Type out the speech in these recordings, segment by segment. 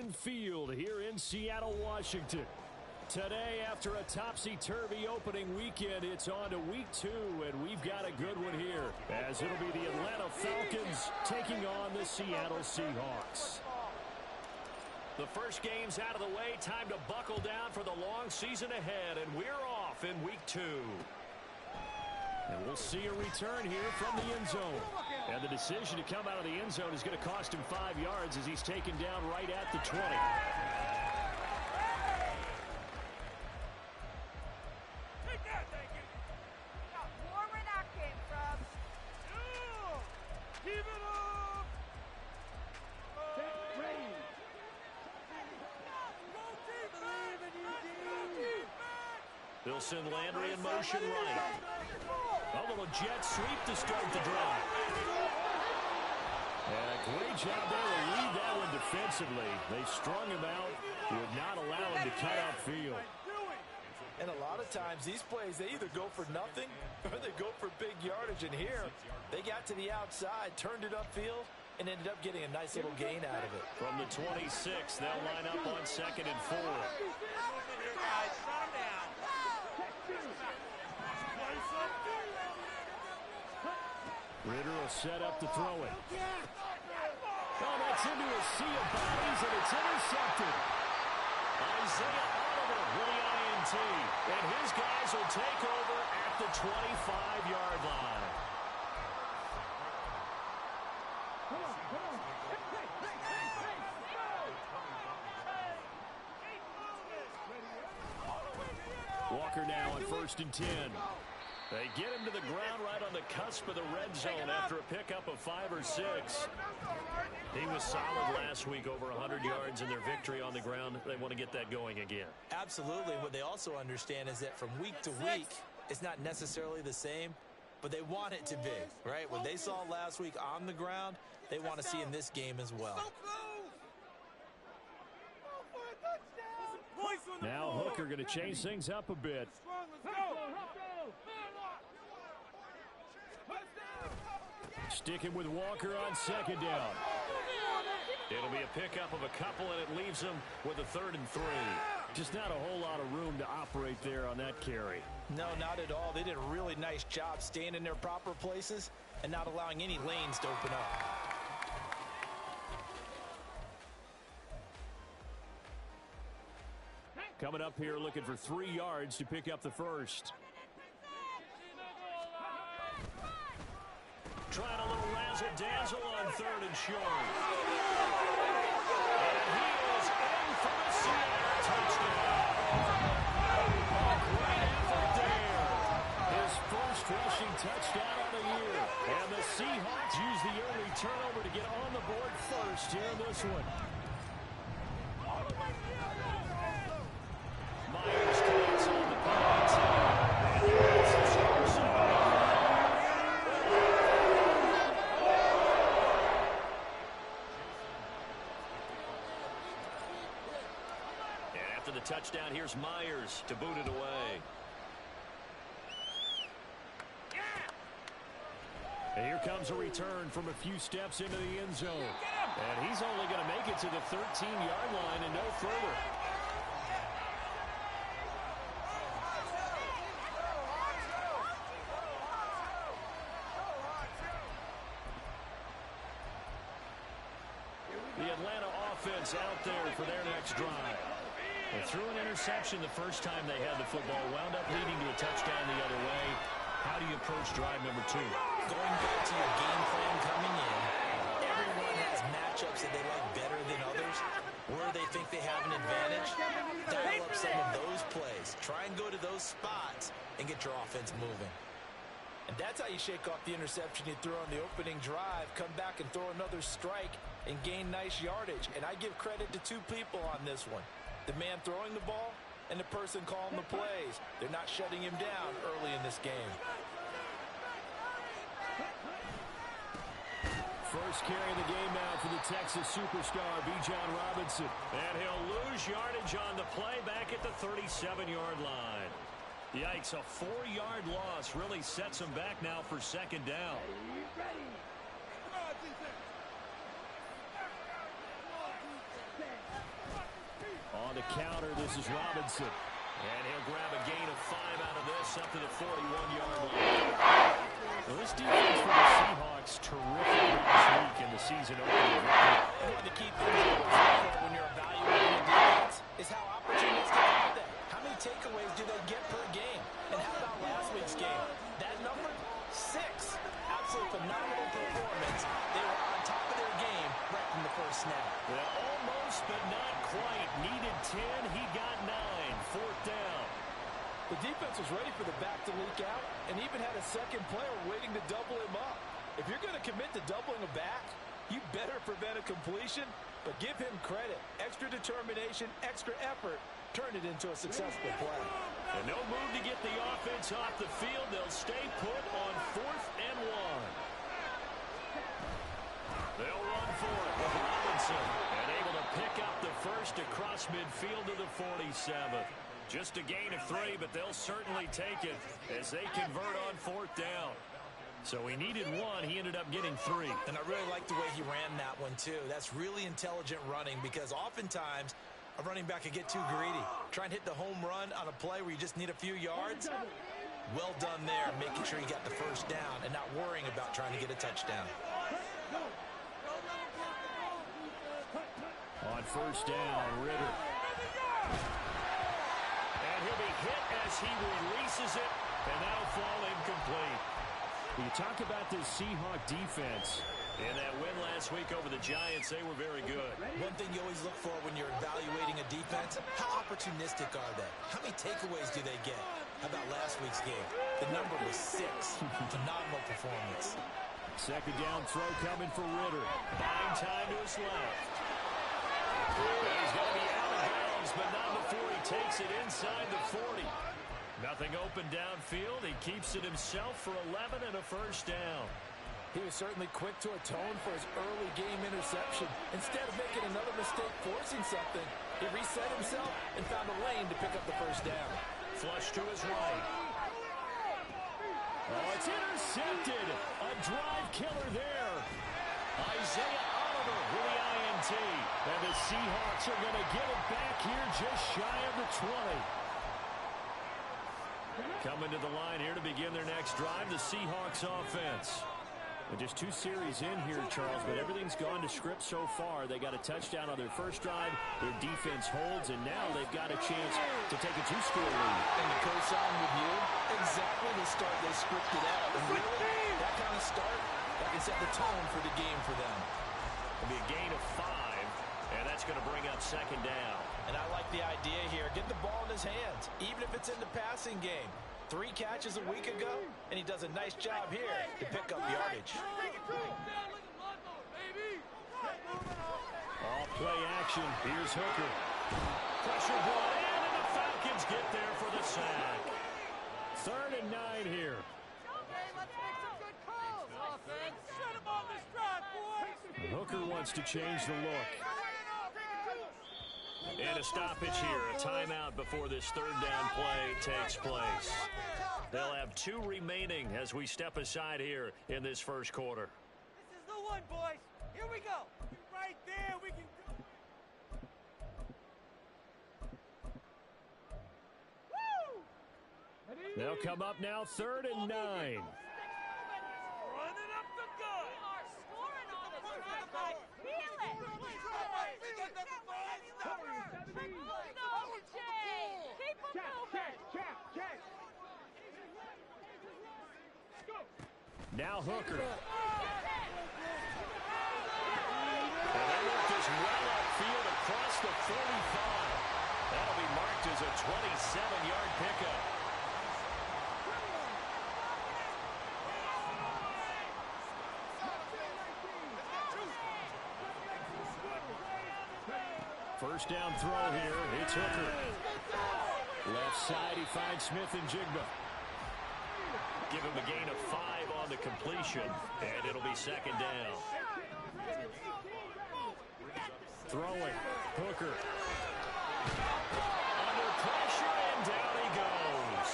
Lumen Field here in Seattle, Washington. Today, after a topsy-turvy opening weekend, it's on to week 2, and we've got a good one here, as it'll be the Atlanta Falcons taking on the Seattle Seahawks. The first game's out of the way. Time to buckle down for the long season ahead, and we're off in week 2. And we'll see a return here from the end zone. And the decision to come out of the end zone is going to cost him 5 yards as he's taken down right at the 20. Keep it up! They'll send Landry in motion right. A little jet sweep to start the drive. And a great job there to lead that one defensively. They strung him out, would not allow him to cut upfield. And a lot of times these plays, they either go for nothing or they go for big yardage. And here, they got to the outside, turned it upfield, and ended up getting a nice little gain out of it. From the 26, they'll line up on 2nd and 4. Ritter will set up to throw it. Oh, that's into a sea of bodies, and it's intercepted. Isaiah Oliver with the INT. And his guys will take over at the 25-yard line. Walker now on 1st and 10. They get him to the ground right on the cusp of the red zone after a pickup of 5 or 6. He was solid last week, over 100 yards in their victory on the ground. They want to get that going again. Absolutely. What they also understand is that from week to week, it's not necessarily the same, but they want it to be, right? What they saw last week on the ground, they want to see in this game as well. Now Hooker going to change things up a bit. Sticking with Walker on 2nd down. It'll be a pickup of a couple, and it leaves him with a 3rd and 3. Just not a whole lot of room to operate there on that carry. No, not at all. They did a really nice job staying in their proper places and not allowing any lanes to open up. Coming up here looking for 3 yards to pick up the first. Trying a little razzle-dazzle on 3rd and short. And he is in for a Seattle touchdown. A great effort there. His first rushing touchdown of the year. And the Seahawks use the early turnover to get on the board first here in this one. Myers connects on the points. And there's the score. After the touchdown, here's Myers to boot it away. And here comes a return from a few steps into the end zone. And he's only going to make it to the 13-yard line and no further. The Atlanta offense out there for their next drive. They threw an interception the first time they had the football, wound up leading to a touchdown the other way. How do you approach drive number 2? Going back to your game plan coming in, everyone has matchups that they like better than others, where they think they have an advantage. Dial up some of those plays. Try and go to those spots and get your offense moving. And that's how you shake off the interception you threw on the opening drive, come back and throw another strike and gain nice yardage. And I give credit to 2 people on this one. The man throwing the ball and the person calling the plays. They're not shutting him down early in this game. First carry of the game now for the Texas superstar, Bijan Robinson. And he'll lose yardage on the play back at the 37-yard line. Yikes, a 4-yard loss really sets him back now for 2nd down. on the counter. This is Robinson. And he'll grab a gain of 5 out of this up to the 41-yard line. Well, this defense for the Seahawks, terrific last week in the season opener. And one of the key things you always look for when you're evaluating a defense is how opportunistic are they? How many takeaways do they get per game? And how about last week's game? That number? 6. Absolute phenomenal performance. They were on top of their game right from the first snap. Well, almost, but not quite. Needed 10. He got 9. 4th down. The defense was ready for the back to leak out and even had a second player waiting to double him up. If you're going to commit to doubling a back, you better prevent a completion, but give him credit. Extra determination, extra effort, turn it into a successful play. And no move to get the offense off the field. They'll stay put on 4th and 1. They'll run for it with Robinson. And able to pick up the first across midfield to the 47th. Just a gain of 3, but they'll certainly take it as they convert on 4th down. So he needed 1. He ended up getting 3. And I really like the way he ran that one, too. That's really intelligent running because oftentimes a running back can get too greedy. Try and hit the home run on a play where you just need a few yards. Well done there, making sure he got the first down and not worrying about trying to get a touchdown. On 1st down, Ritter. And he'll be hit as he releases it, and that'll fall incomplete. You talk about this Seahawk defense. In that win last week over the Giants, they were very good. One thing you always look for when you're evaluating a defense, how opportunistic are they? How many takeaways do they get? How about last week's game? The number was 6. Phenomenal performance. 2nd down throw coming for Ritter. Buying time to his left. And he's going to be out of bounds, but not before he takes it inside the 40. Nothing open downfield. He keeps it himself for 11 and a 1st down. He was certainly quick to atone for his early game interception. Instead of making another mistake forcing something, he reset himself and found a lane to pick up the 1st down. Flush to his right. Oh, it's intercepted. A drive killer there. Isaiah Oliver with the INT. And the Seahawks are going to get it back here just shy of the 20. Coming to the line here to begin their next drive, the Seahawks offense. And just 2 series in here, Charles, but everything's gone to script so far. They got a touchdown on their first drive. Their defense holds, and now they've got a chance to take a 2-score lead. And to co-sign with you, exactly the start they scripted out. And really, that kind of start, that can set the tone for the game for them. It'll be a gain of 5, and that's going to bring up 2nd down. And I like the idea here. Get the ball in his hands, even if it's in the passing game. 3 catches a week ago, and he does a nice job here to pick up yardage. All play action. Here's Hooker. Pressure brought in, and the Falcons get there for the sack. 3rd and 9 here. Okay, let's make some good calls, offense. Set him on this drive, boys. Hooker wants to change the look. And a stoppage here, a timeout before this 3rd down play takes place. They'll have 2 remaining as we step aside here in this first quarter. This is the one, boys. Here we go. Right there, we can do. Woo! They'll come up now, 3rd and 9. Running up the gut. We are scoring on this drive, guys. Feel it. Now Hooker. And they look this well upfield across the 45. That'll be marked as a 27-yard pickup. First down throw here. It's Hooker. Left side, he finds Smith and Jigba. Give him a gain of 5 on the completion, and it'll be 2nd down. Throwing. Hooker. Under pressure, and down he goes.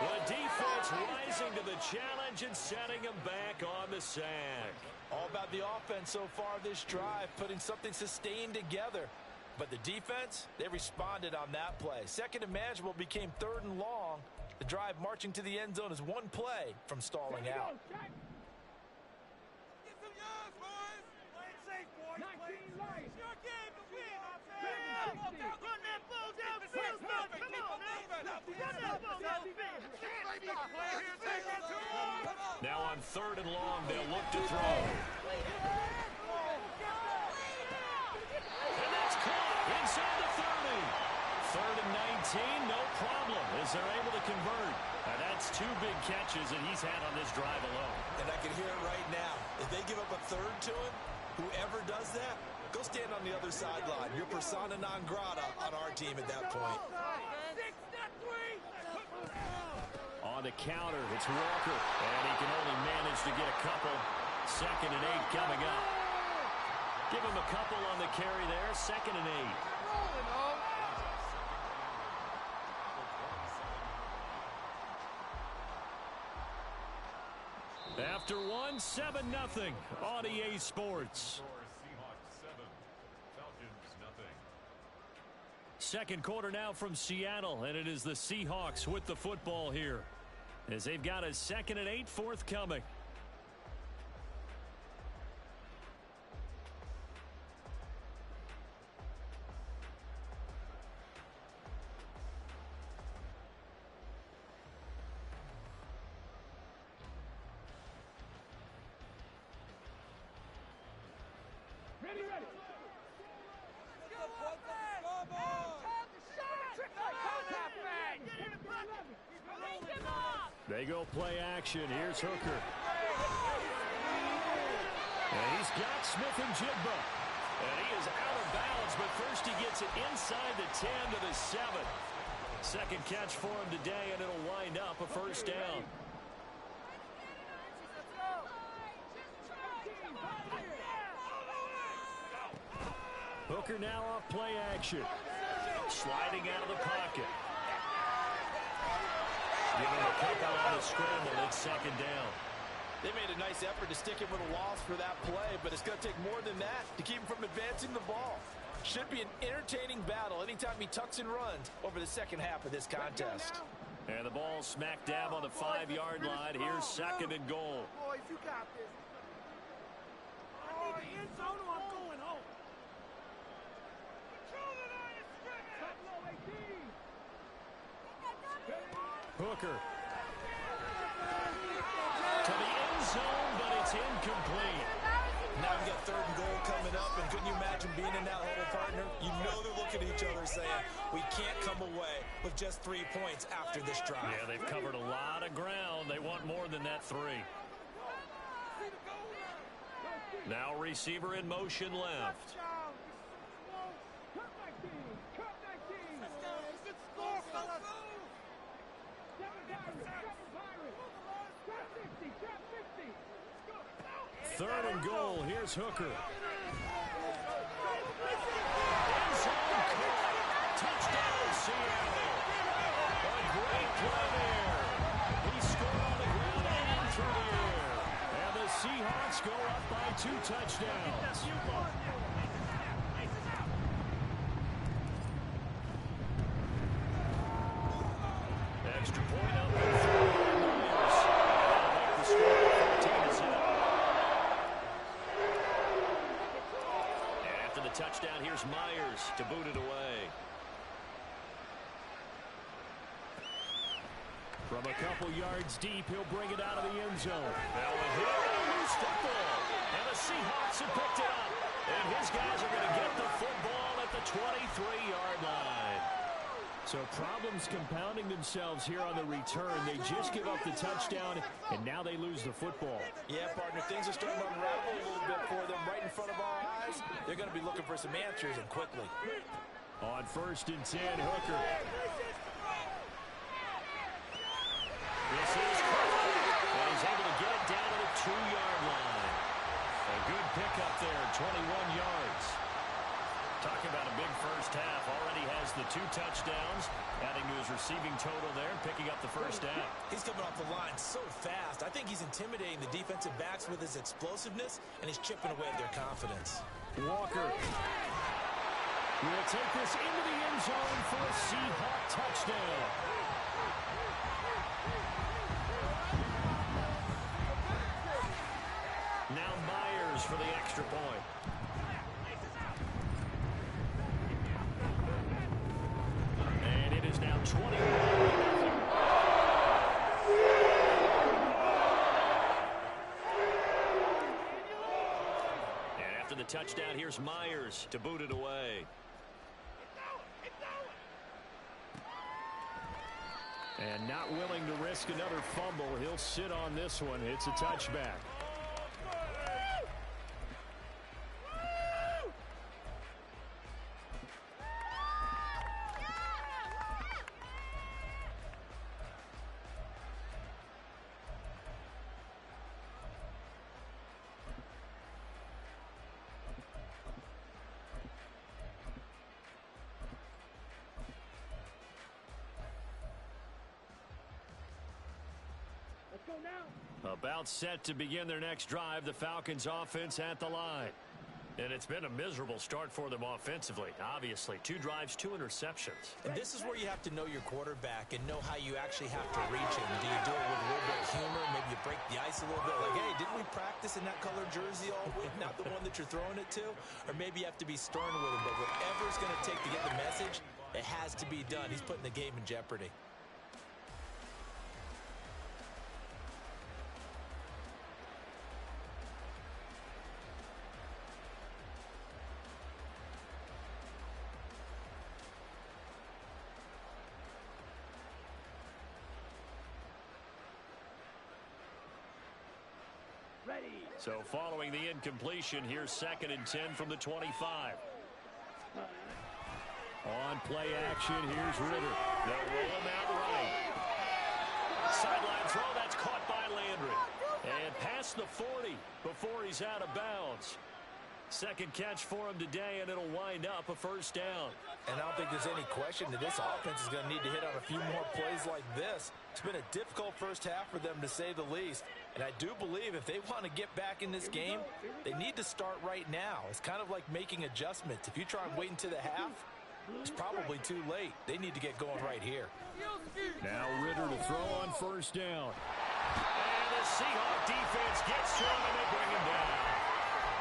The defense rising to the challenge and setting him back on the sack. All about the offense so far this drive, putting something sustained together. But the defense, they responded on that play. Second and manageable became 3rd and long. The drive marching to the end zone is one play from stalling out. Now on 3rd and long, they'll look to throw. And that's caught inside the 30. 3rd and 19, no problem, as they're able to convert. Now that's 2 big catches that he's had on this drive alone. And I can hear it right now. If they give up a 3rd to him, whoever does that, go stand on the other sideline. You're persona non grata on our team at that point. On the counter, it's Walker, and he can only manage to get a couple. 2nd and 8 coming up. Give him a couple on the carry there. 2nd and 8. After 1, 7-0 on EA Sports. Second quarter now from Seattle, and it is the Seahawks with the football here, as they've got a 2nd and 8 forthcoming. They go play action. Here's Hooker. And he's got Smith and Jigba. And he is out of bounds, but first he gets it inside the 10 to the 7. Second catch for him today, and it'll wind up a first down. Hooker now off play action. Sliding out of the pocket. Give him a couple on the scramble. It's 2nd down. They made a nice effort to stick him with a loss for that play, but it's going to take more than that to keep him from advancing the ball. Should be an entertaining battle anytime he tucks and runs over the second half of this contest. And the ball smack dab on the 5-yard line. Here's 2nd and goal. Boys, you got this. I need the end zone or I'm going home. Hooker. To the end zone, but it's incomplete. Now we've got 3rd and goal coming up, and couldn't you imagine being in that huddle, partner? You know they're looking at each other saying, we can't come away with just 3 points after this drive. Yeah, they've covered a lot of ground. They want more than that 3. Now receiver in motion left. Third and goal. Here's Hooker. Touchdown, Seattle. A great play there. He scored on the ground and through the air. And the Seahawks go up by 2 touchdowns. Extra point up and through. That'll make the score 14-0. And after the touchdown, here's Myers to boot it away. From a couple yards deep, he'll bring it out of the end zone. Now a hit and a loose football. And the Seahawks have picked it up. And his guys are going to get the football at the 23-yard line. So problems compounding themselves here on the return. They just give up the touchdown, and now they lose the football. Yeah, partner, things are starting to unravel a little bit for them right in front of our eyes. They're going to be looking for some answers, and quickly. On 1st and 10, Hooker. This is Hooker, and he's able to get it down to the 2-yard line. A good pickup there, 21 yards. Talking about a big first half. Already has the 2 touchdowns, adding to his receiving total there, picking up the first down. He's coming off the line so fast. I think he's intimidating the defensive backs with his explosiveness, and he's chipping away at their confidence. Walker. Will take this into the end zone for a Seahawk touchdown. Now Myers for the extra point. And it is now 21-0. And after the touchdown, here's Myers to boot it away. And not willing to risk another fumble. He'll sit on this one. It's a touchback. About set to begin their next drive, the Falcons offense at the line. And it's been a miserable start for them offensively. Obviously, 2 drives, 2 interceptions. And this is where you have to know your quarterback and know how you actually have to reach him. Do you do it with a little bit of humor? Maybe you break the ice a little bit. Like, hey, didn't we practice in that color jersey all week? Not the one that you're throwing it to? Or maybe you have to be stern with him. But whatever it's going to take to get the message, it has to be done. He's putting the game in jeopardy. So following the incompletion, here's 2nd and 10 from the 25. On play action, here's Ritter. They'll roll him out right. Sideline throw, that's caught by Landry. And past the 40 before he's out of bounds. Second catch for him today, and it'll wind up a first down. And I don't think there's any question that this offense is going to need to hit on a few more plays like this. It's been a difficult first half for them, to say the least. And I do believe if they want to get back in this game, they need to start right now. It's kind of like making adjustments. If you try and wait until the half, it's probably too late. They need to get going right here. Now Ritter to throw on first down. And the Seahawk defense gets to him, and they bring him down.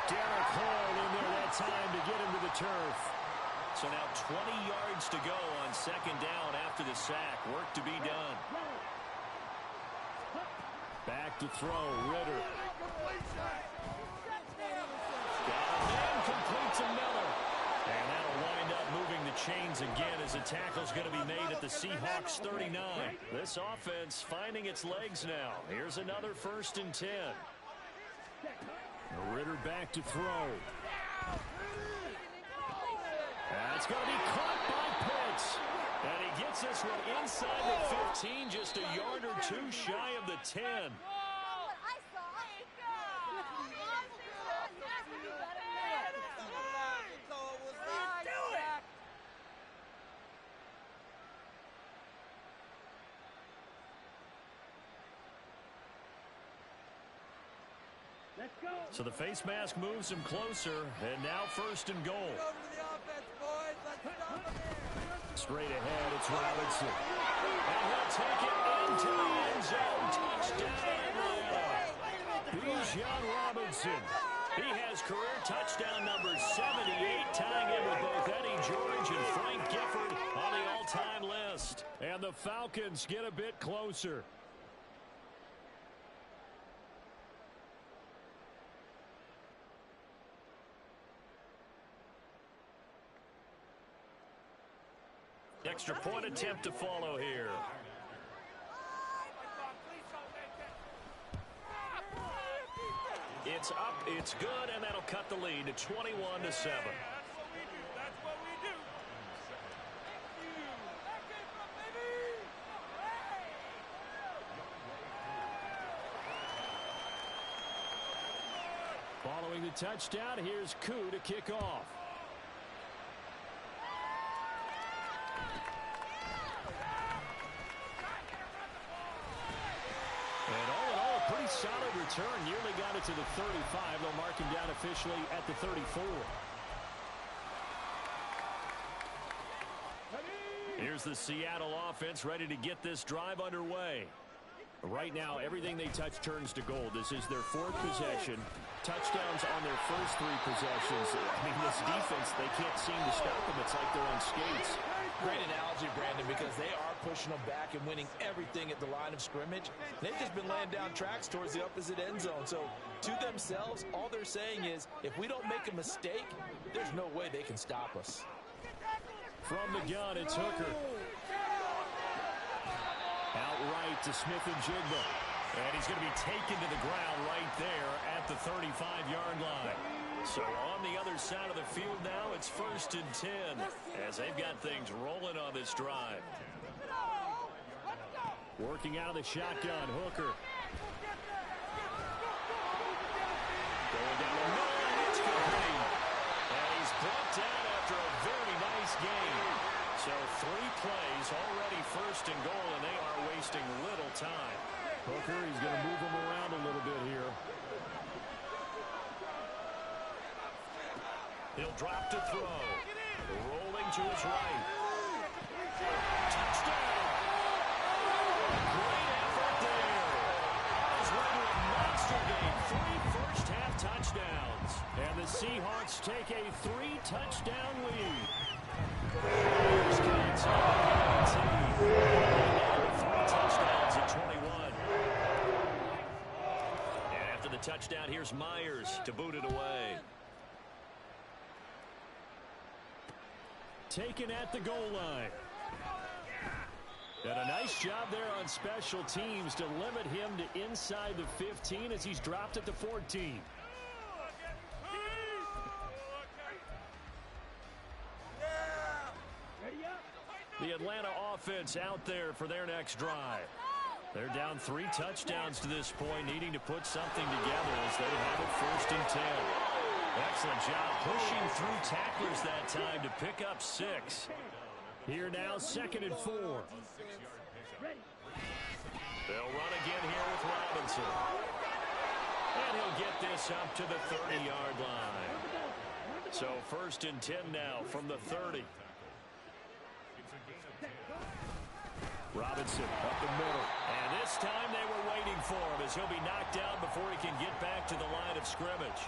Derek Hall in there that time to get him to the turf. So now 20 yards to go on second down after the sack. Work to be done. Back to throw, Ritter. Got a man, complete to Miller. And that'll wind up moving the chains again as a tackle's going to be made at the Seahawks 39. This offense finding its legs now. Here's another 1st and 10. Ritter back to throw. That's going to be caught by Pitts. And he gets this one inside the 15, just a yard or 2 shy of the 10. So the face mask moves him closer, and now 1st and goal. Straight ahead, it's Robinson. And he'll take it into the end zone. Touchdown, Atlanta. Bijan Robinson. He has career touchdown number 78, tying in with both Eddie George and Frank Gifford on the all-time list. And the Falcons get a bit closer. Extra point attempt to follow here. It's up, it's good, and that'll cut the lead to 21-7. Following the touchdown, here's Koo to kick off. Solid return, nearly got it to the 35. They'll mark him down officially at the 34. Here's the Seattle offense ready to get this drive underway. Right now, everything they touch turns to gold. This is their fourth possession. Touchdowns on their first three possessions. I mean, this defense, they can't seem to stop them. It's like they're on skates. Great analogy, Brandon, because they are pushing them back and winning everything at the line of scrimmage. They've just been laying down tracks towards the opposite end zone. So, to themselves, all they're saying is, if we don't make a mistake, there's no way they can stop us. From the gun, it's Hooker. Out right to Smith-Njigba. And he's going to be taken to the ground right there at the 35-yard line. So on the other side of the field now, it's 1st and 10 as they've got things rolling on this drive. Working out of the shotgun, Hooker. Going down the middle, it's complete. And he's brought down after a very nice game. So 3 plays, already 1st and goal, and they are wasting little time. Hooker, he's going to move him around a little bit here. He'll drop to throw. Rolling to his right. Touchdown! Great effort there. He's led to a monster game. 3 first-half touchdowns. And the Seahawks take a 3-touchdown lead. Here's Kansas. 3 touchdowns at 21. And after the touchdown, here's Myers to boot it away. Taken at the goal line. And a nice job there on special teams to limit him to inside the 15 as he's dropped at the 14. The Atlanta offense out there for their next drive. They're down 3 touchdowns to this point, needing to put something together as they have it 1st and 10. Excellent job pushing through tacklers that time to pick up 6. Here now, 2nd and 4. They'll run again here with Robinson. And he'll get this up to the 30-yard line. So 1st and 10 now from the 30. Robinson up the middle. And this time they were waiting for him as he'll be knocked down before he can get back to the line of scrimmage.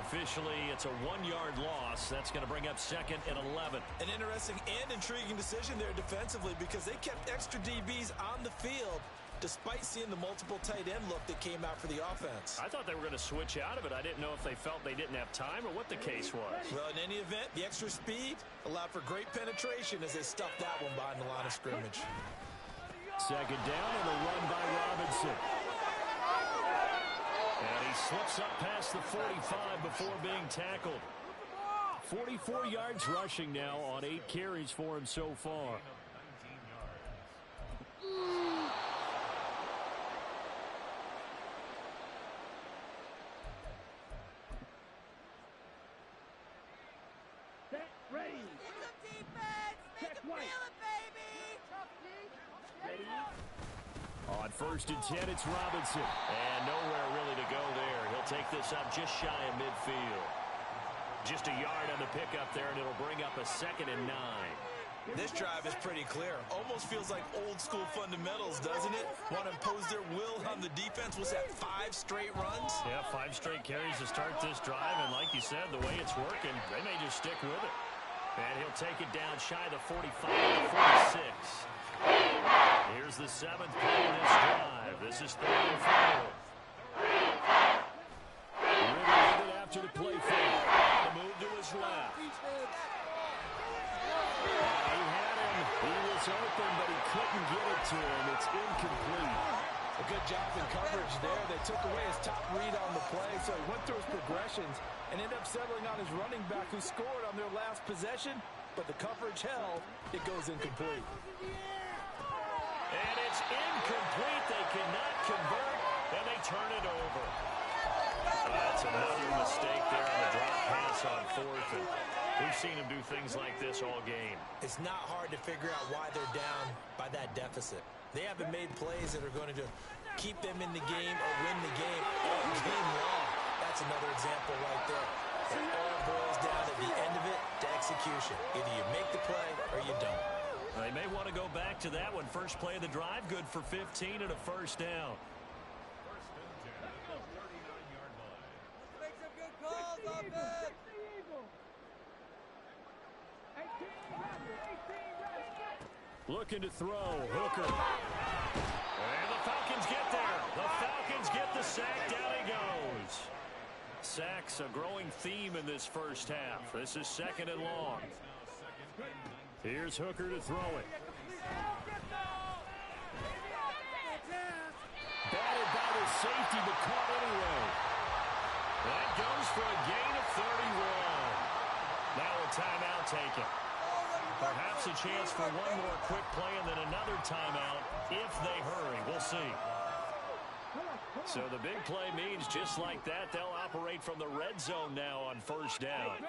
Officially, it's a 1-yard loss. That's going to bring up 2nd and 11. An interesting and intriguing decision there defensively because they kept extra DBs on the field despite seeing the multiple tight end look that came out for the offense. I thought they were going to switch out of it. I didn't know if they felt they didn't have time or what the case was. Well, in any event, the extra speed allowed for great penetration as they stuffed that one behind the line of scrimmage. 2nd down and a run by Robinson. And he slips up past the 45 before being tackled. 44 yards rushing now on 8 carries for him so far. On 1st and 10, it's Robinson. And nowhere really to go there. He'll take this up just shy of midfield. Just a yard on the pickup there, and it'll bring up a 2nd and 9. This drive is pretty clear. Almost feels like old-school fundamentals, doesn't it? Want to impose their will on the defense. Was that 5 straight runs? Yeah, 5 straight carries to start this drive. And like you said, the way it's working, they may just stick with it. And he'll take it down shy of the 45 to 46. Here's the 7th play in this drive. This is 3rd and 4. Ridley with it after the play fake. The move to his left. He had him. He was open, but he couldn't get it to him. It's incomplete. A good job in coverage there. They took away his top read on the play, so he went through his progressions and ended up settling on his running back who scored on their last possession, but the coverage held. It goes incomplete. And it's incomplete. They cannot convert, and they turn it over. That's another mistake there on the drop pass on 4th. And we've seen him do things like this all game. It's not hard to figure out why they're down by that deficit. They haven't made plays that are going to keep them in the game or win the game all game long. That's another example right there. It all boils down at the end of it to execution. Either you make the play or you don't. They may back to that one. First play of the drive, good for 15 and a first down. Make some good calls, offense. Looking to throw. Hooker. And the Falcons get there. The Falcons get the sack. Down he goes. Sacks a growing theme in this first half. This is second and long. Here's Hooker to throw it. Batted by the safety, but caught anyway. That goes for a gain of 31. Now a timeout taken. Perhaps a chance for one more quick play and then another timeout if they hurry. We'll see. So the big play means just like that, they'll operate from the red zone now on first down.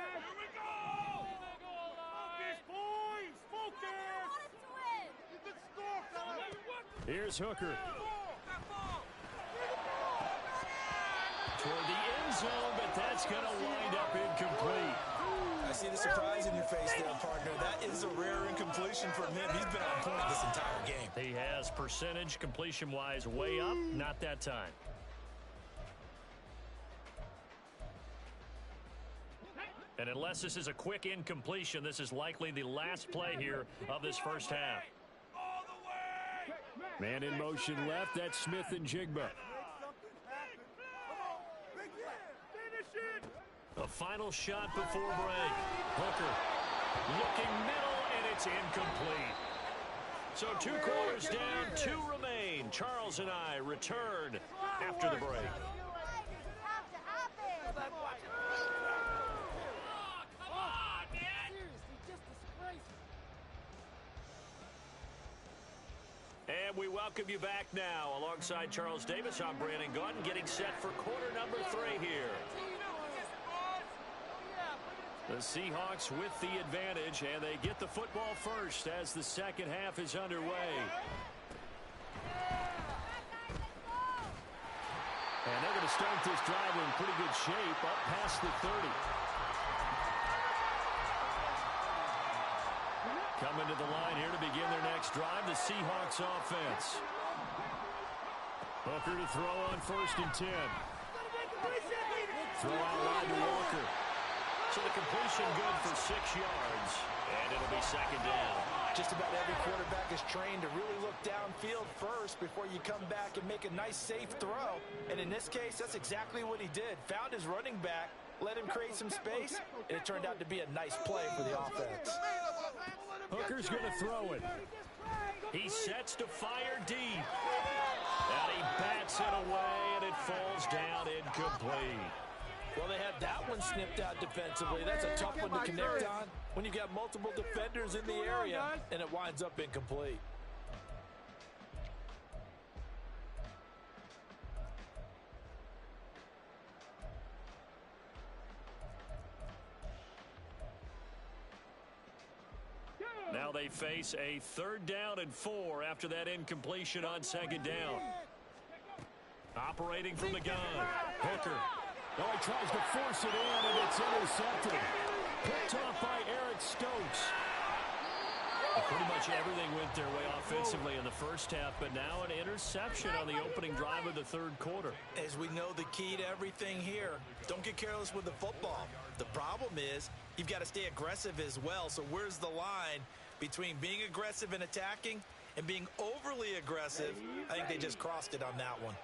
Here's Hooker. Toward the end zone, but that's going to wind up incomplete. I see the surprise in your face there, partner. That is a rare incompletion from him. He's been on point this entire game. He has percentage completion-wise way up, not that time. And unless this is a quick incompletion, this is likely the last play here of this first half. Man in motion left, that's Smith and Jigba. A final shot before break. Hooker looking middle, and it's incomplete. So 2 quarters down, 2 remain. Charles and I return after the break. And we welcome you back now. Alongside Charles Davis, I'm Brandon Gaudin, getting set for quarter number 3 here. The Seahawks with the advantage, and they get the football first as the second half is underway. And they're going to start this drive in pretty good shape, up past the 30. Coming to the line here to begin their next drive, the Seahawks offense. Hooker to throw on 1st and 10. Throw out wide to Walker. So the completion good for 6 yards, and it'll be second down. Just about every quarterback is trained to really look downfield first before you come back and make a nice, safe throw. And in this case, that's exactly what he did. Found his running back, let him create some space, and it turned out to be a nice play for the offense. Hooker's going to throw it. He sets to fire deep. And he bats it away, and it falls down incomplete. Well, they had that one snipped out defensively. That's a tough one to connect on when you've got multiple defenders in the area, and it winds up incomplete. Now they face a 3rd down and 4 after that incompletion on 2nd down. Operating from the gun, Hooker. Oh, he tries to force it in, and it's intercepted. Picked off by Eric Stokes. Pretty much everything went their way offensively in the first half, but now an interception on the opening drive of the 3rd quarter. As we know, the key to everything here, don't get careless with the football. The problem is you've got to stay aggressive as well. So where's the line between being aggressive and attacking and being overly aggressive? I think they just crossed it on that one.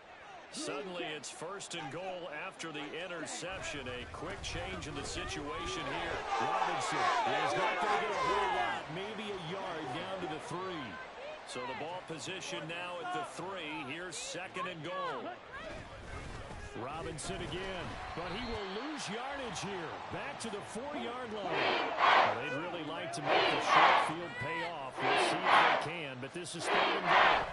Suddenly it's 1st and goal after the interception. A quick change in the situation here. Robinson is not going to get a whole lot, maybe a yard down to the 3. So the ball position now at the 3. Here's 2nd and goal. Robinson again, but he will lose yardage here. Back to the 4-yard line. Well, they'd really like to make the short field pay off. We'll see if they can, but this is 3rd and goal.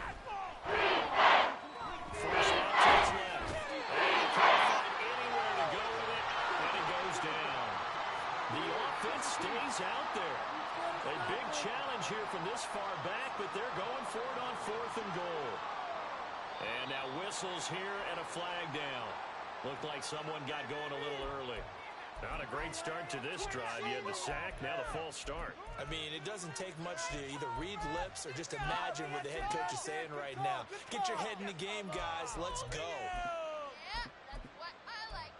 First out to his left. And he can't find anywhere to go with it, and it goes down. The offense stays out there. A big challenge here from this far back, but they're going for it on 4th and goal. And now whistles here and a flag down. Looked like someone got going a little early. Not a great start to this drive. You had the sack, now the false start. I mean, it doesn't take much to either read lips or just imagine what the head coach is saying right now. Get your head in the game, guys. Let's go. Yeah, that's what I like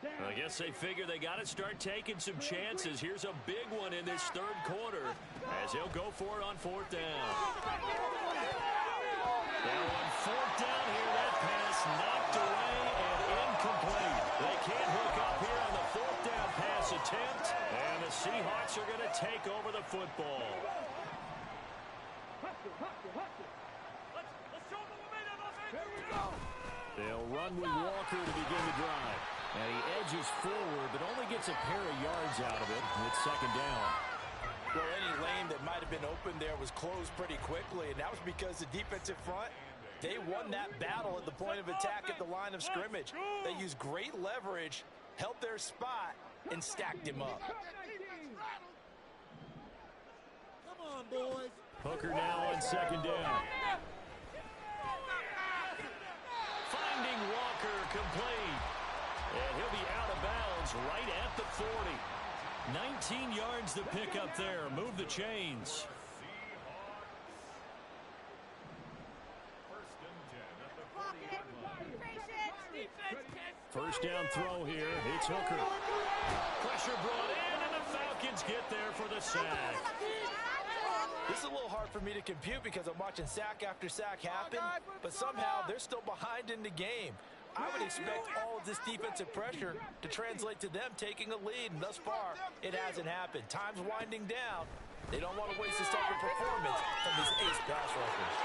to hear. I guess they figure they got to start taking some chances. Here's a big one in this third quarter as he'll go for it on fourth down. Now on fourth down here, that pass knocked away and incomplete. They can't hook up here on the fourth down pass attempt, and the Seahawks are going to take over the football. They'll run with Walker to begin the drive. And he edges forward, but only gets a pair of yards out of it. It's second down. Well, any lane that might have been open there was closed pretty quickly, and that was because the defensive front, they won that battle at the point of attack at the line of scrimmage. They used great leverage, held their spot, and stacked him up. Come on, boys. Hooker now on second down. Finding Walker complete. And he'll be out of bounds right at the 40. 19 yards to pick up there. Move the chains. First down throw here. It's Hooker. Pressure brought in, and the Falcons get there for the sack. This is a little hard for me to compute because I'm watching sack after sack happen, but somehow they're still behind in the game. I would expect all of this defensive pressure to translate to them taking a lead, and thus far, it hasn't happened. Time's winding down. They don't want to waste this type of performance from these ace pass rushers.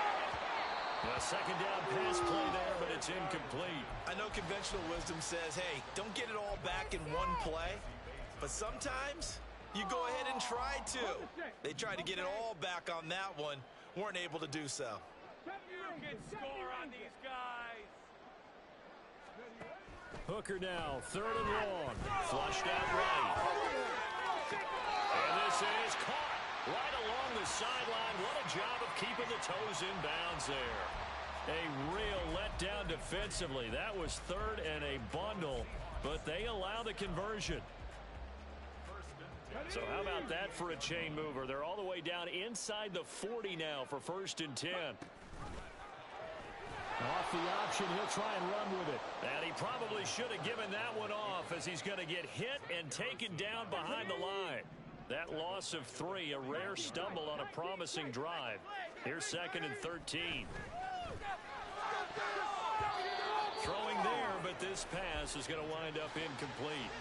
A second down pass play there, but it's incomplete. I know conventional wisdom says, hey, don't get it all back in one play, but sometimes you go ahead and try to. They tried to get it all back on that one, weren't able to do so. You can score on these guys. Hooker now, third and long. Flushed out right. And this is caught right along the sideline. What a job of keeping the toes in bounds there. A real letdown defensively. That was third and a bundle, but they allow the conversion. So how about that for a chain mover? They're all the way down inside the 40 now for first and 10. Off the option, he'll try and run with it. And he probably should have given that one off as he's going to get hit and taken down behind the line. That loss of 3, a rare stumble on a promising drive. Here's second and 13. Throwing there, but this pass is going to wind up incomplete.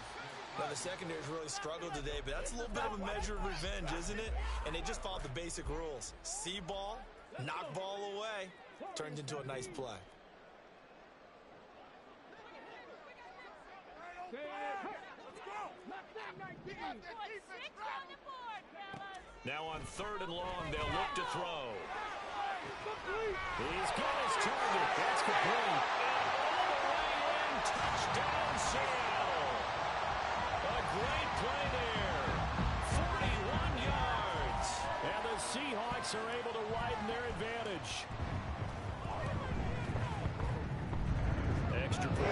Now, the secondary's really struggled today, but that's a little bit of a measure of revenge, isn't it? And they just followed the basic rules. See ball, knock ball away. Turns into a nice play. Now on third and long, they'll look to throw. He's got his target. That's complete. And all the way in, touchdown Seattle. A great play there. 41 yards. And the Seahawks are able to widen their advantage. Extra point.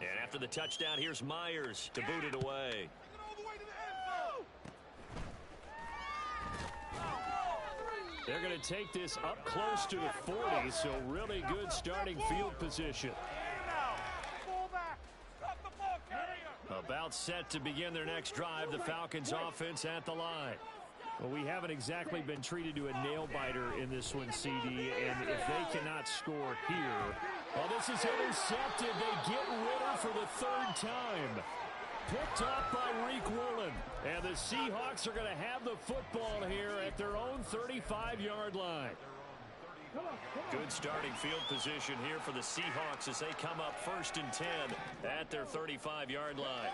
And after the touchdown, here's Myers to boot it away. They're going to take this up close to the 40, so really good starting field position. About set to begin their next drive, the Falcons offense at the line. Well, we haven't exactly been treated to a nail-biter in this one, CD, and if they cannot score here, well, this is intercepted. They get Ritter for the third time. Picked up by Reek Woolen, and the Seahawks are going to have the football here at their own 35-yard line. Good starting field position here for the Seahawks as they come up first and 10 at their 35-yard line.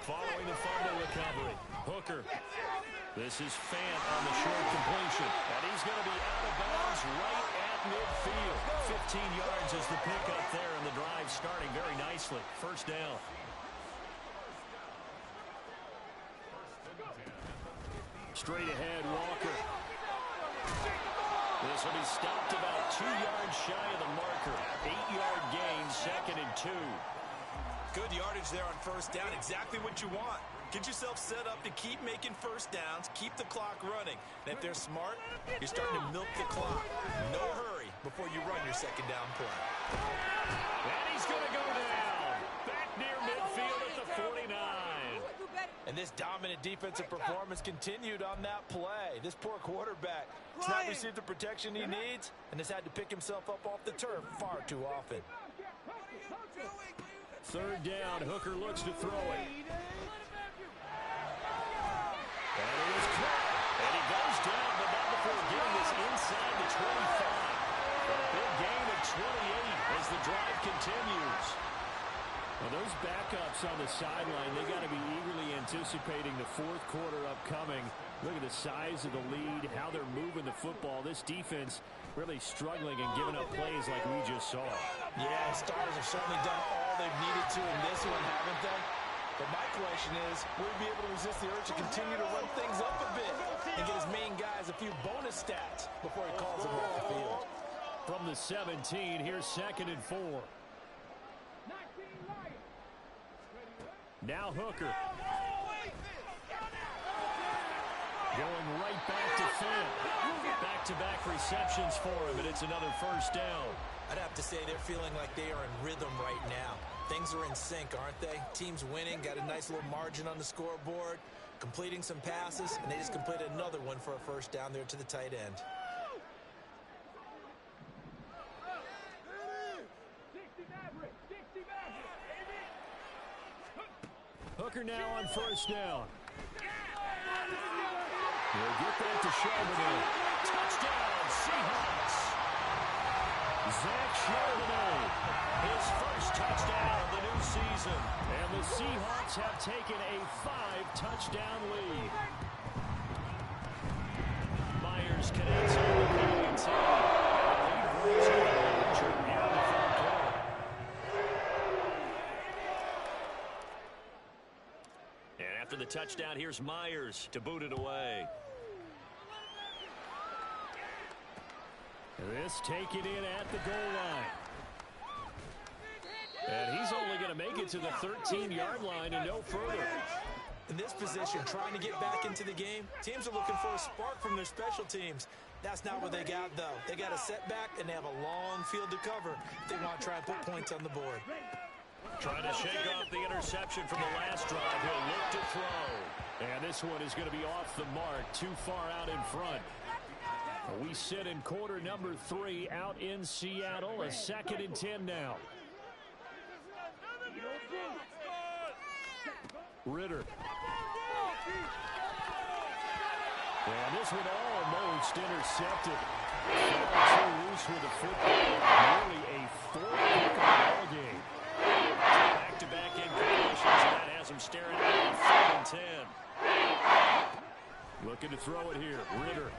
Following the fumble recovery, Hooker. This is Fant on the short completion, and he's going to be out of bounds right at midfield. 15 yards is the pickup there, and the drive starting very nicely. First down. straight ahead, Walker. This will be stopped about 2 yards shy of the marker. 8-yard gain, 2nd and 2. Good yardage there on first down. Exactly what you want. Get yourself set up to keep making first downs, keep the clock running. And if they're smart, you're starting to milk the clock. No hurry before you run your second down play. And he's going to go down. Back near midfield at the 49. And this dominant defensive performance continued on that play. This poor quarterback has not received the protection he needs and has had to pick himself up off the turf far too often. 3rd down, Hooker looks to throw it. And it was caught. And he goes down, but not before getting this inside the 25. A big gain of 28 as the drive continues. Well, those backups on the sideline, they got to be eagerly anticipating the 4th quarter upcoming. Look at the size of the lead, how they're moving the football. This defense really struggling and giving up plays like we just saw. Yeah, Stars have certainly done all they've needed to in this one, haven't they? But my question is, will he be able to resist the urge to continue to run things up a bit and get his main guys a few bonus stats before he calls them off the field? From the 17, here's 2nd and 4. Now Hooker. Going right back to Finn. Back-to-back receptions for him, and it's another first down. I'd have to say they're feeling like they are in rhythm right now. Things are in sync, aren't they? Team's winning, got a nice little margin on the scoreboard, completing some passes, and they just completed another one for a first down there to the tight end. Hooker now on first down. He'll get that to Charbonnet. Touchdown, Seahawks. Zach Charbonnet, his first touchdown of the new season. And the Seahawks have taken a 5-touchdown lead. Myers connects on the leading team. Lead grows a larger here in the 3rd quarter. And after the touchdown, here's Myers to boot it away. This taken in at the goal line. And he's only going to make it to the 13-yard line and no further. In this position, trying to get back into the game, teams are looking for a spark from their special teams. That's not what they got, though. They got a setback, and they have a long field to cover if they want to try and put points on the board. Trying to shake off the interception from the last drive. He'll look to throw. And this one is going to be off the mark, too far out in front. We sit in quarter number 3 out in Seattle. A 2nd and 10 now. Ritter. And this one almost intercepted. Too loose with the football. Nearly a 4th ball game. Back-to-back incompletions, and that has him staring at a 3rd and 10. Looking to throw it here. Ritter.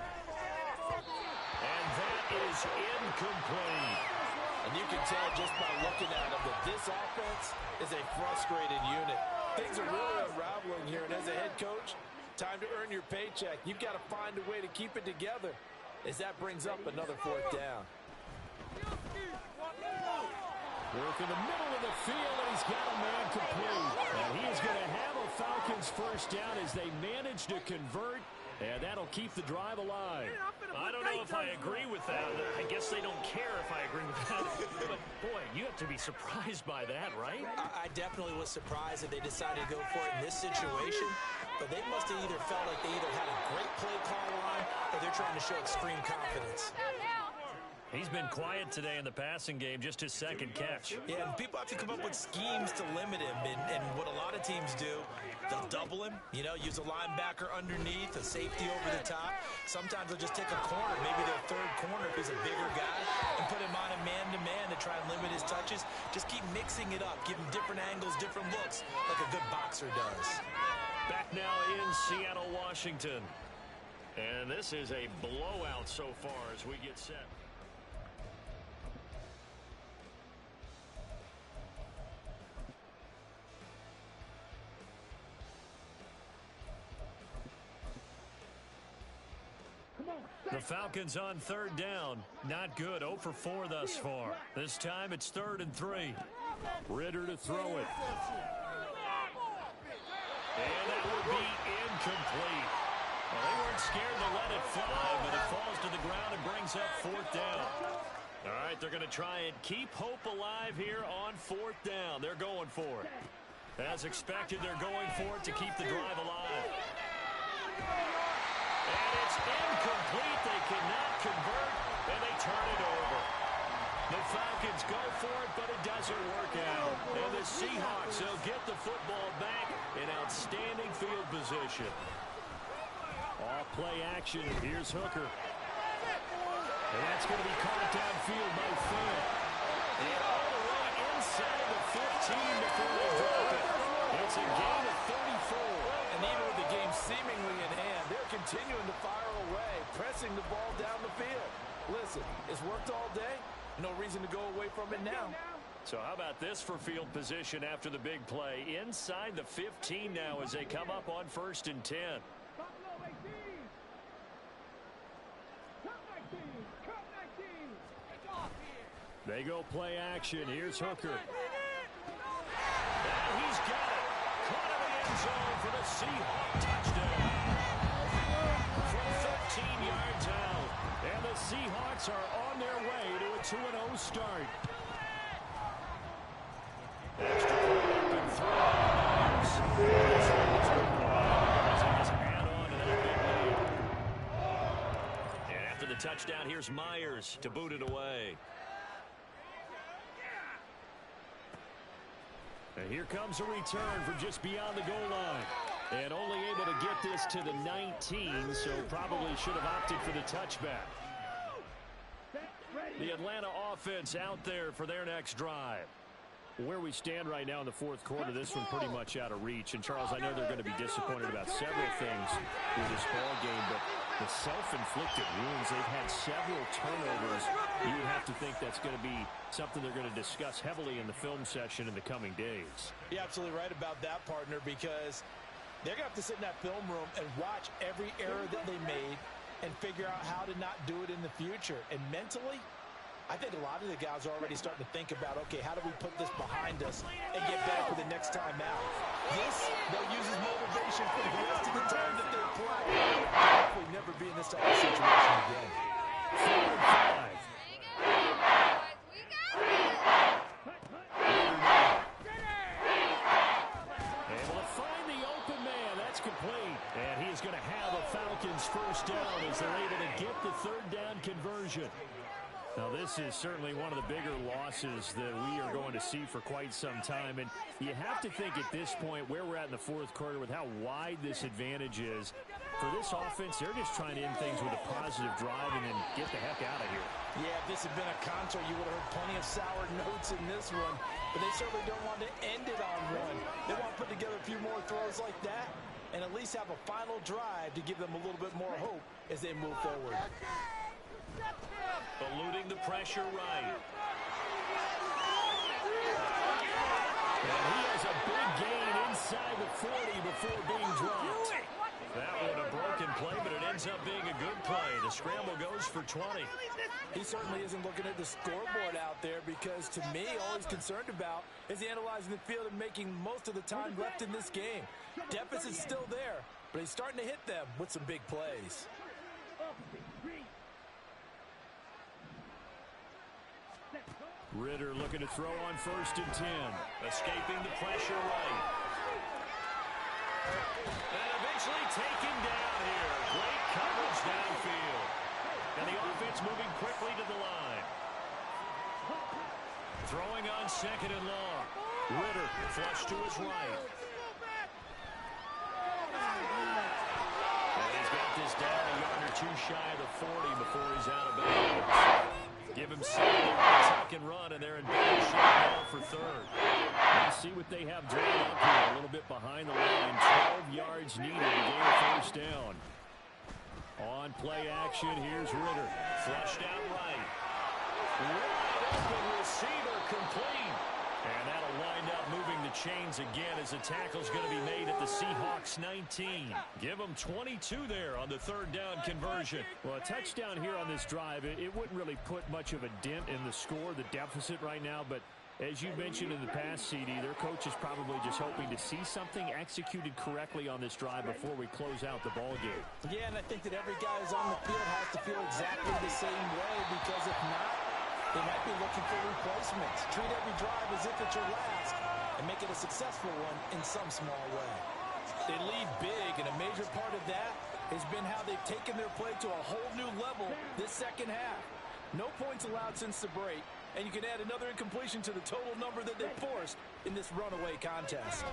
And that is incomplete. And you can tell just by looking at him that this offense is a frustrated unit. Things are really unraveling here, and as a head coach, time to earn your paycheck. You've got to find a way to keep it together as that brings up another 4th down. Work in the middle of the field, and he's got a man complete. And he is going to have a Falcons first down as they manage to convert, and that'll keep the drive alive. I don't know if I agree with that. I guess they don't care if I agree with that. But, boy, you have to be surprised by that, right? I definitely was surprised that they decided to go for it in this situation. But they must have either felt like they either had a great play call on or they're trying to show extreme confidence. He's been quiet today in the passing game, just his 2nd catch. Yeah, and people have to come up with schemes to limit him. And what a lot of teams do, they'll double him, use a linebacker underneath, a safety over the top. Sometimes they'll just take a corner, maybe their 3rd corner if he's a bigger guy, and put him on a man-to-man to try and limit his touches. Just keep mixing it up, give him different angles, different looks, like a good boxer does. Back now in Seattle, Washington. And this is a blowout so far as we get set. The Falcons on third down. Not good. 0 for 4 thus far. This time it's 3rd and 3. Ritter to throw it. And that would be incomplete. Well, they weren't scared to let it fly, but it falls to the ground and brings up 4th down. All right, they're going to try and keep hope alive here on 4th down. They're going for it. As expected, they're going for it to keep the drive alive. And it's incomplete. They cannot convert, and they turn it over. The Falcons go for it, but it doesn't work out. And the Seahawks will get the football back in outstanding field position. Off play action. Here's Hooker. And that's going to be caught downfield by Fant. And all the way inside the 15 before they drop it. It's a gain of 34. And even with the game seemingly in hand, they're continuing to fire away, pressing the ball down the field. Listen, it's worked all day. No reason to go away from it now. So how about this for field position after the big play? Inside the 15 now as they come up on 1st and 10. They go play action. Here's Hooker. And he's got it. Caught in the end zone for the Seahawk touchdown. From 13 yards out. And the Seahawks are on their way to a 2-0 start. Extra point up and through. Add on to that big lead. And after the touchdown, here's Myers to boot it away. And here comes a return from just beyond the goal line. And only able to get this to the 19, so probably should have opted for the touchback. The Atlanta offense out there for their next drive. Where we stand right now in the 4th quarter, this one pretty much out of reach. And, Charles, I know they're going to be disappointed about several things with this ball game, but the self-inflicted wounds, they've had several turnovers. You would have to think that's going to be something they're going to discuss heavily in the film session in the coming days. You're absolutely right about that, partner, because they're going to have to sit in that film room and watch every error that they made and figure out how to not do it in the future. And mentally, I think a lot of the guys are already starting to think about, okay, how do we put this behind us and get back for the next time out? This, they'll use as motivation for the rest of the time that they play. Hopefully never be in this type of situation again. 4 and 5. Able to find the open man. That's complete. And he's going to have a Falcons first down as they're able to get the 3rd down conversion. Now, this is certainly one of the bigger losses that we are going to see for quite some time. And you have to think at this point where we're at in the 4th quarter with how wide this advantage is. For this offense, they're just trying to end things with a positive drive and then get the heck out of here. Yeah, if this had been a concert, you would have heard plenty of sour notes in this one. But they certainly don't want to end it on one. They want to put together a few more throws like that and at least have a final drive to give them a little bit more hope as they move forward. Eluding the pressure right. And he has a big gain inside the 40 before being dropped. That one a broken play, but it ends up being a good play. The scramble goes for 20. He certainly isn't looking at the scoreboard out there because, to me, all he's concerned about is analyzing the field and making most of the time left in this game. Deficit's still there, but he's starting to hit them with some big plays. Ritter looking to throw on 1st and 10. Escaping the pressure right. And eventually taken down here. Great coverage downfield. And the offense moving quickly to the line. Throwing on 2nd and long. Ritter flush to his right. And he's got this down a yard or two shy of the 40 before he's out of bounds. Give him 7 yards, tuck and run, and they're in bad shape now for 3rd. Let's see what they have drawn up here. A little bit behind the line. 12 yards needed to gain a 1st down. On play action, here's Ritter. Flushed out right. Wide open receiver complete. And that'll wind up moving the chains again as the tackle's going to be made at the Seahawks 19. Give them 22 there on the third down conversion. Well, a touchdown here on this drive, it wouldn't really put much of a dent in the score, the deficit right now, but as you mentioned in the past, CD, their coach is probably just hoping to see something executed correctly on this drive before we close out the ball game. Yeah, and I think that every guy who's on the field has to feel exactly the same way, because if not, they might be looking for replacements. Treat every drive as if it's your last and make it a successful one in some small way. They lead big, and a major part of that has been how they've taken their play to a whole new level this second half. No points allowed since the break, and you can add another incompletion to the total number that they forced in this runaway contest.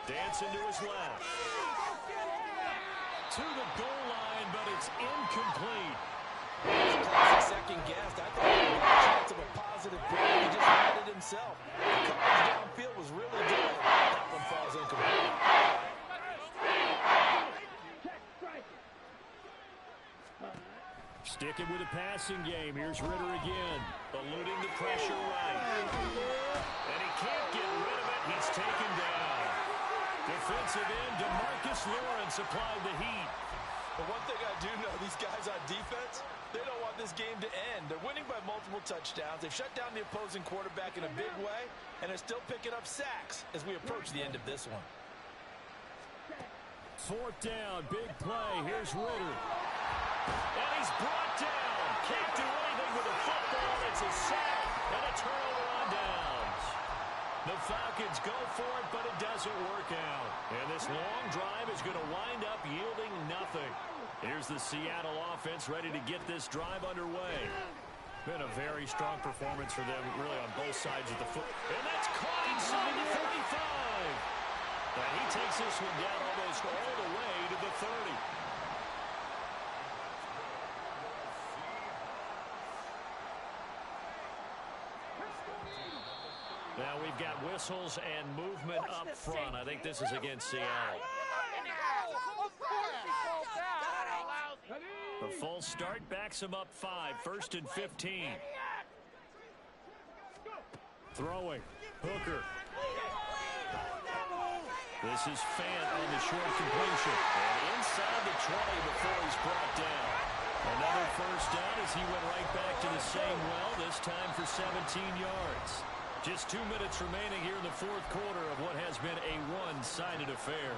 Dancing to his left. To the goal line, but it's incomplete. Classic second guess. I thought he had a chance of a positive play. He just had it himself. The coverage downfield was really good. That one falls incomplete. Sticking with the passing game. Here's Ritter again. Eluding the pressure right. And he can't get rid of it. He's taken down. Defensive end DeMarcus Lawrence applied the heat. But one thing I do know, these guys on defense, they don't want this game to end. They're winning by multiple touchdowns. They've shut down the opposing quarterback in a big way, and they're still picking up sacks as we approach the end of this one. Fourth down, big play. Here's Ritter. And he's brought down. Can't do anything with the football. It's a sack and a turnover on downs. The Falcons go for it, but it doesn't work out. And this long drive is going to wind up yielding nothing. Here's the Seattle offense ready to get this drive underway. Been a very strong performance for them, really, on both sides of the foot. And that's caught inside the 45. And he takes this one down almost all the way to the 30. Now we've got whistles and movement up front. I think this is against Seattle. The full start backs him up 5. First and 15. Throwing. Hooker. This is Fant on the short completion. And inside the 20 before he's brought down. Another first down as he went right back to the same well, this time for 17 yards. Just 2 minutes remaining here in the fourth quarter of what has been a one-sided affair.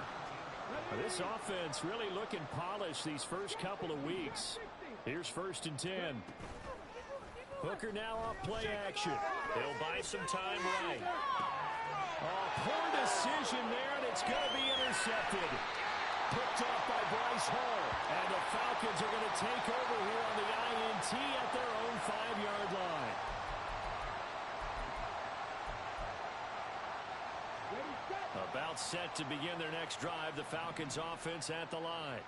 This offense really looking polished these first couple of weeks. Here's first and 10. Hooker now off play action. He'll buy some time right. Oh, poor decision there, and it's going to be intercepted. Picked off by Bryce Hall. And the Falcons are going to take over here on the INT at their own 5-yard line. About set to begin their next drive. The Falcons offense at the line.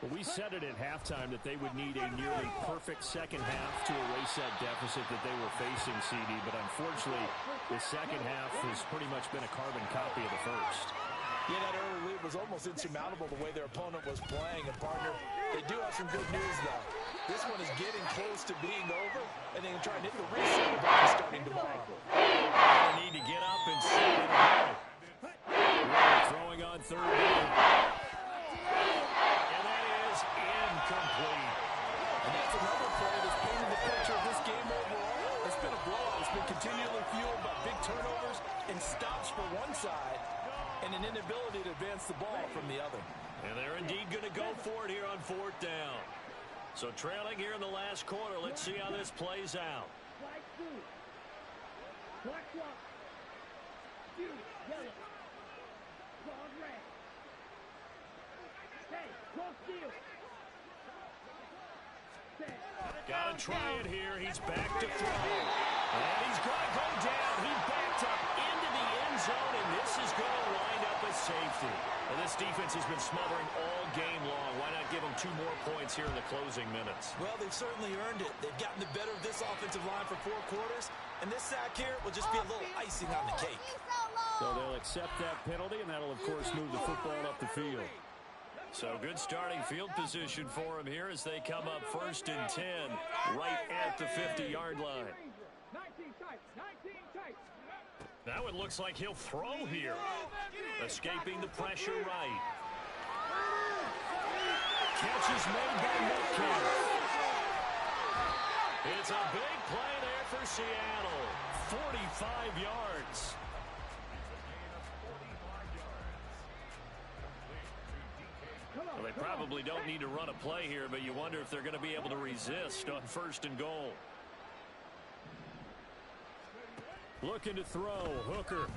Well, we said it at halftime that they would need a nearly perfect second half to erase that deficit that they were facing, CD. But unfortunately, the second half has pretty much been a carbon copy of the first. Yeah, that early lead was almost insurmountable the way their opponent was playing. And, partner, they do have some good news, though. This one is getting close to being over, and they can try and hit the reset button starting tomorrow. They need to get up and see it away. Throwing on third down. And that is incomplete. And that's another play that's painted the picture of this game overall. It's been a blowout. It's been continually fueled by big turnovers and stops for one side and an inability to advance the ball from the other. And they're indeed going to go for it here on fourth down. So trailing here in the last quarter. Let's see how this plays out. Got to try it here. He's back to throw. And he's going to go down. He backed up into the end zone, and this is going to wind up a safety. And this defense has been smothering all game long. Why not give them 2 more points here in the closing minutes? Well, they've certainly earned it. They've gotten the better of this offensive line for 4 quarters, and this sack here will just be a little icing on the cake. So they'll accept that penalty, and that'll, of course, move the football up the field. So good starting field position for them here as they come up first and 10 right at the 50-yard line. Now it looks like he'll throw here. Escaping the pressure right. Catch is made by Metcalf. It's a big play there for Seattle. 45 yards. Well, they probably don't need to run a play here, but you wonder if they're going to be able to resist on 1st and goal. Looking to throw. Hooker. And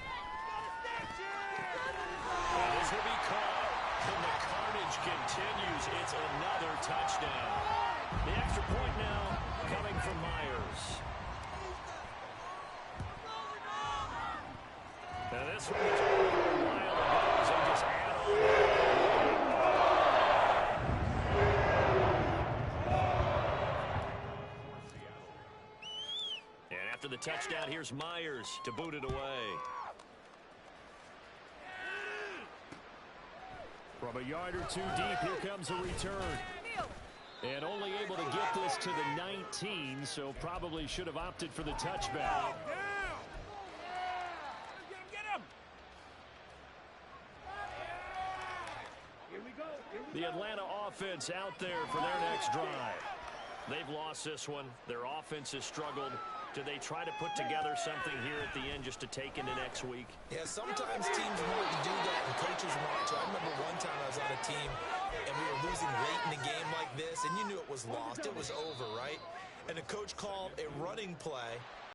this will be caught. And the carnage continues. It's another touchdown. The extra point now coming from Myers. And this one was a while ago as they just add on. And after the touchdown, here's Myers to boot it away. From a yard or two deep, here comes a return. And only able to get this to the 19, so probably should have opted for the touchback. The Atlanta offense out there for their next drive. They've lost this one. Their offense has struggled. Do they try to put together something here at the end just to take into next week? Yeah, sometimes teams want to do that, and coaches want to. I remember one time I was on a team, and we were losing late in a game like this, and you knew it was lost. It was over, right? And the coach called a running play,